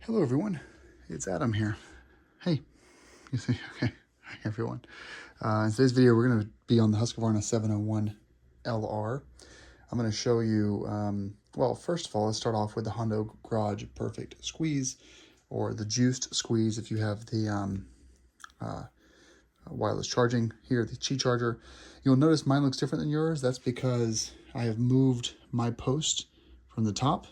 Hello everyone, it's Adam here. Hey, you see, okay, hi everyone. In today's video we're going to be on the Husqvarna 701 LR. I'm going to show you, well, first of all, let's start off with the Hondo Garage Perfect Squeeze, or the Juiced Squeeze if you have the wireless charging here, the Qi charger. You'll notice mine looks different than yours. That's because I have moved my post from the top,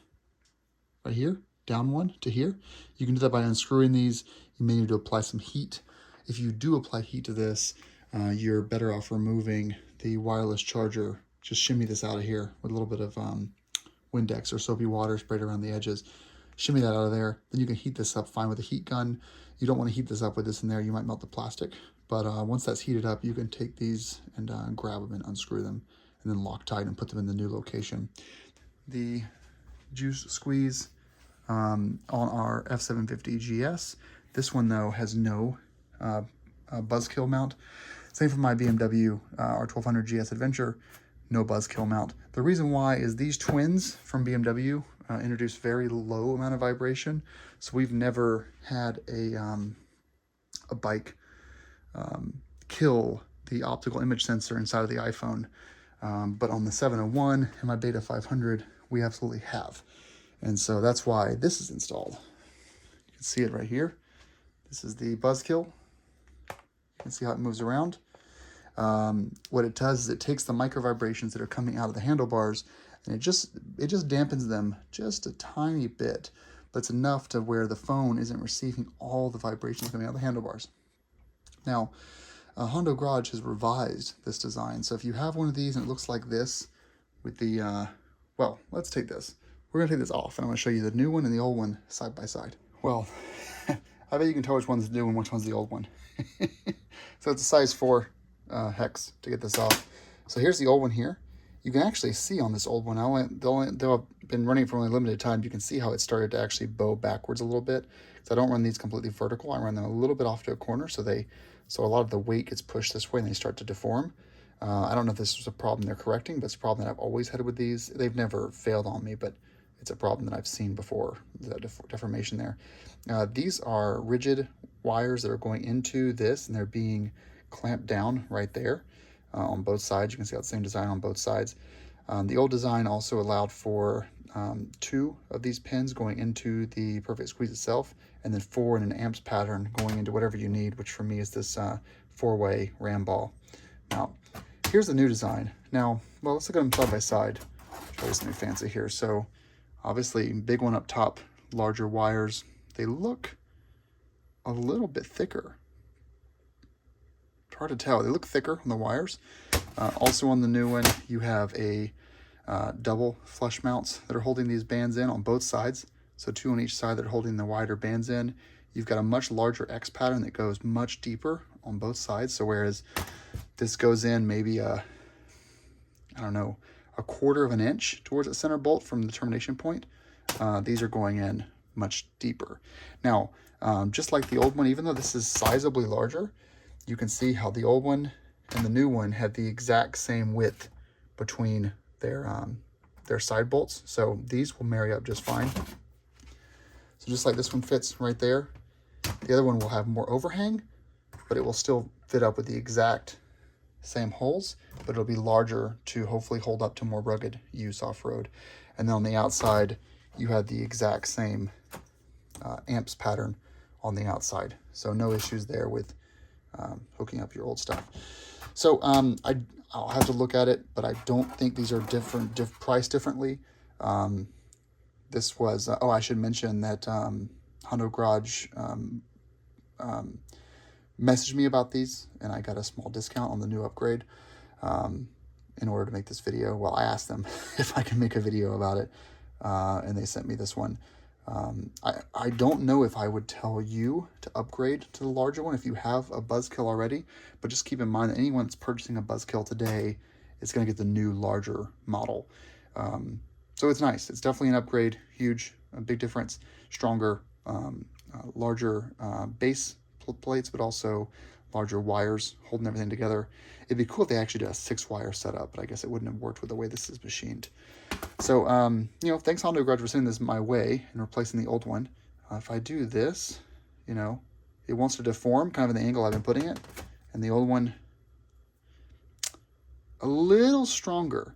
right here, down one to here. You can do that by unscrewing these. You may need to apply some heat. If you do apply heat to this, you're better off removing the wireless charger. Just shimmy this out of here with a little bit of Windex or soapy water sprayed around the edges. Shimmy that out of there. Then you can heat this up fine with a heat gun. You don't want to heat this up with this in there. You might melt the plastic. But once that's heated up, you can take these and grab them and unscrew them and then lock tight and put them in the new location. The juice squeeze on our F750 GS. This one though has no buzzkill mount. Same for my BMW R1200 GS Adventure, no buzzkill mount. The reason why is these twins from BMW introduce very low amount of vibration, so we've never had a bike kill the optical image sensor inside of the iPhone. But on the 701 and my Beta 500, we absolutely have. And so that's why this is installed. You can see it right here. This is the buzzkill. You can see how it moves around. What it does is it takes the micro vibrations that are coming out of the handlebars and it just dampens them just a tiny bit, but it's enough to where the phone isn't receiving all the vibrations coming out of the handlebars. Now, Hondo Garage has revised this design. So if you have one of these and it looks like this with the, well, let's take this. We're going to take this off, and I'm going to show you the new one and the old one side by side. Well, I bet you can tell which one's the new one, which one's the old one. So it's a size 4 hex to get this off. So here's the old one here. You can actually see on this old one, though I've been running for only a limited time, you can see how it started to actually bow backwards a little bit. So I don't run these completely vertical. I run them a little bit off to a corner, so a lot of the weight gets pushed this way and they start to deform. I don't know if this was a problem they're correcting, but it's a problem that I've always had with these. They've never failed on me, but it's a problem that I've seen before, the deformation there. These are rigid wires that are going into this, and they're being clamped down right there on both sides. You can see how the same design on both sides. The old design also allowed for 2 of these pins going into the Perfect Squeeze itself, and then 4 in an amps pattern going into whatever you need, which for me is this 4-way ram ball. Now, here's the new design. Now, well, let's look at them side by side. Show you something fancy here. So, obviously, big one up top, larger wires. They look a little bit thicker. It's hard to tell. They look thicker on the wires. Also on the new one, you have a double flush mounts that are holding these bands in on both sides. So 2 on each side that are holding the wider bands in. You've got a much larger X pattern that goes much deeper on both sides. So whereas this goes in maybe I don't know, a 1/4 of an inch towards the center bolt from the termination point, these are going in much deeper. Now, just like the old one, even though this is sizably larger, you can see how the old one and the new one have the exact same width between their side bolts. So these will marry up just fine. So just like this one fits right there, the other one will have more overhang, but it will still fit up with the exact same holes, but it'll be larger to hopefully hold up to more rugged use off-road. And then on the outside, you have the exact same amps pattern on the outside. So no issues there with hooking up your old stuff. So I'll have to look at it, but I don't think these are priced differently. This was, oh, I should mention that Hondo Garage messaged me about these, and I got a small discount on the new upgrade in order to make this video. Well, I asked them if I can make a video about it, and they sent me this one. I don't know if I would tell you to upgrade to the larger one if you have a buzzkill already, but just keep in mind that anyone that's purchasing a buzzkill today is going to get the new larger model. So it's nice. It's definitely an upgrade, huge, a big difference, stronger, larger base plates, but also larger wires holding everything together. It'd be cool if they actually did a 6-wire setup, but I guess it wouldn't have worked with the way this is machined. So, you know, thanks Hondo Garage for sending this my way and replacing the old one. If I do this, you know, it wants to deform kind of in the angle I've been putting it. And the old one, a little stronger,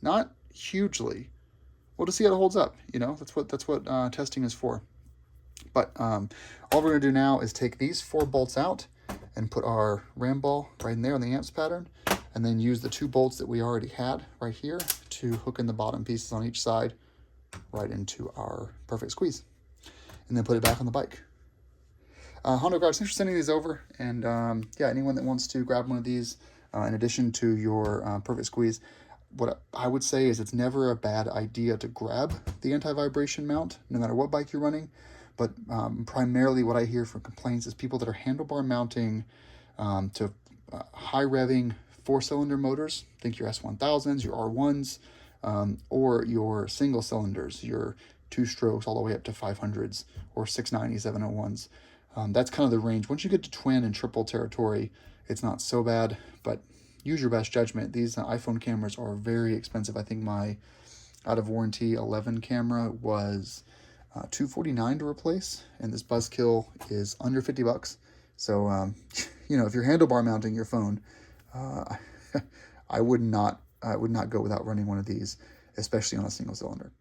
not hugely. We'll just see how it holds up. You know, that's what testing is for. But all we're going to do now is take these 4 bolts out and put our RAM ball right in there on the amps pattern, and then use the 2 bolts that we already had right here to hook in the bottom pieces on each side right into our perfect squeeze, and then put it back on the bike. Hondo Garage, thanks for sending these over. And yeah, anyone that wants to grab one of these, in addition to your perfect squeeze, what I would say is it's never a bad idea to grab the anti-vibration mount, no matter what bike you're running. But primarily what I hear from complaints is people that are handlebar mounting to high revving 4-cylinder motors, think your S1000s, your R1s, or your single cylinders, your 2 strokes all the way up to 500s or 690, 701s. That's kind of the range. Once you get to twin and triple territory, it's not so bad, but use your best judgment. These iPhone cameras are very expensive. I think my out of warranty 11 camera was $249 to replace, and this Buzzkill is under 50 bucks. So, you know, if you're handlebar mounting your phone, I would not go without running one of these, especially on a single cylinder.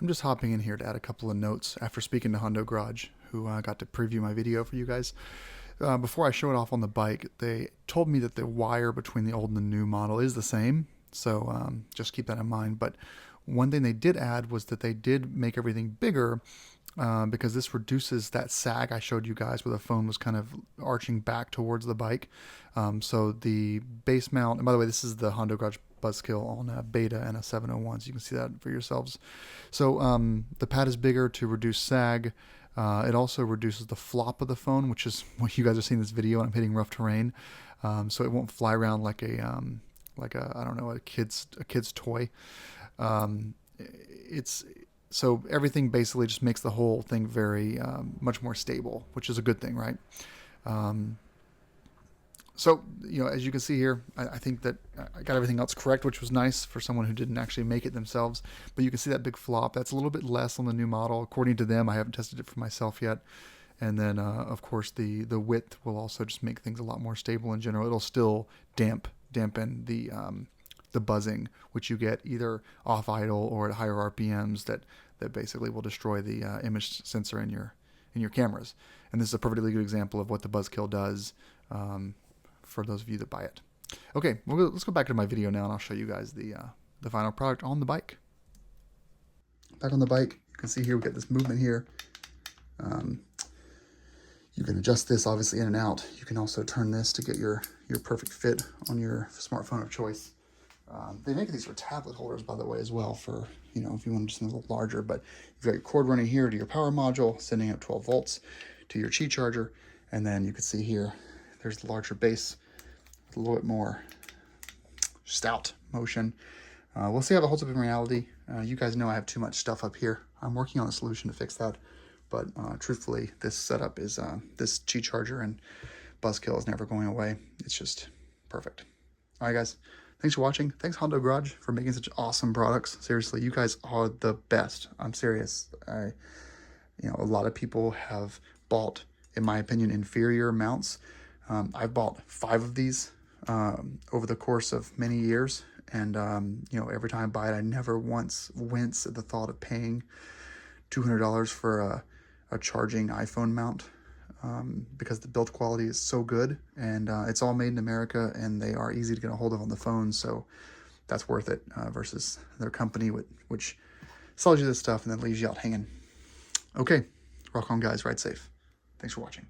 I'm just hopping in here to add a couple of notes after speaking to Hondo Garage, who got to preview my video for you guys. Before I show it off on the bike, they told me that the wire between the old and the new model is the same, so just keep that in mind. But one thing they did add was that they did make everything bigger, because this reduces that sag I showed you guys where the phone was kind of arching back towards the bike. So the base mount, and by the way, this is the Hondo Garage Buzzkill on a beta and a 701, so you can see that for yourselves. So the pad is bigger to reduce sag. It also reduces the flop of the phone, which is what you guys are seeing in this video, and I'm hitting rough terrain. So it won't fly around like a I don't know, a kid's toy. So everything basically just makes the whole thing very much more stable, which is a good thing, right? So, you know, as you can see here, I think that I got everything else correct, which was nice for someone who didn't actually make it themselves. But you can see that big flop. That's a little bit less on the new model, according to them. I haven't tested it for myself yet. And then, of course, the width will also just make things a lot more stable in general. It'll still dampen the buzzing, which you get either off idle or at higher RPMs that basically will destroy the image sensor in your cameras. And this is a perfectly good example of what the Buzzkill does, for those of you that buy it. Okay, let's go back to my video now, and I'll show you guys the final product on the bike. Back on the bike, you can see here we got this movement here. You can adjust this obviously in and out. You can also turn this to get your perfect fit on your smartphone of choice. They make these for tablet holders, by the way, as well, for, you know, if you want just a little larger. But you've got your cord running here to your power module, sending up 12 volts to your Qi charger. And then you can see here, there's the larger base with a little bit more stout motion. We'll see how it holds up in reality. You guys know I have too much stuff up here. I'm working on a solution to fix that. But truthfully, this setup is, this Qi charger and Buzzkill is never going away. It's just perfect. All right, guys. Thanks for watching. Thanks, Hondo Garage, for making such awesome products. Seriously, you guys are the best. I'm serious. You know, a lot of people have bought, in my opinion, inferior mounts. I've bought 5 of these over the course of many years. And, you know, every time I buy it, I never once wince at the thought of paying $200 for a charging iPhone mount. Because the build quality is so good, and it's all made in America, and they are easy to get a hold of on the phone, so that's worth it versus their company which sells you this stuff and then leaves you out hanging. Okay, rock on, guys, ride safe. Thanks for watching.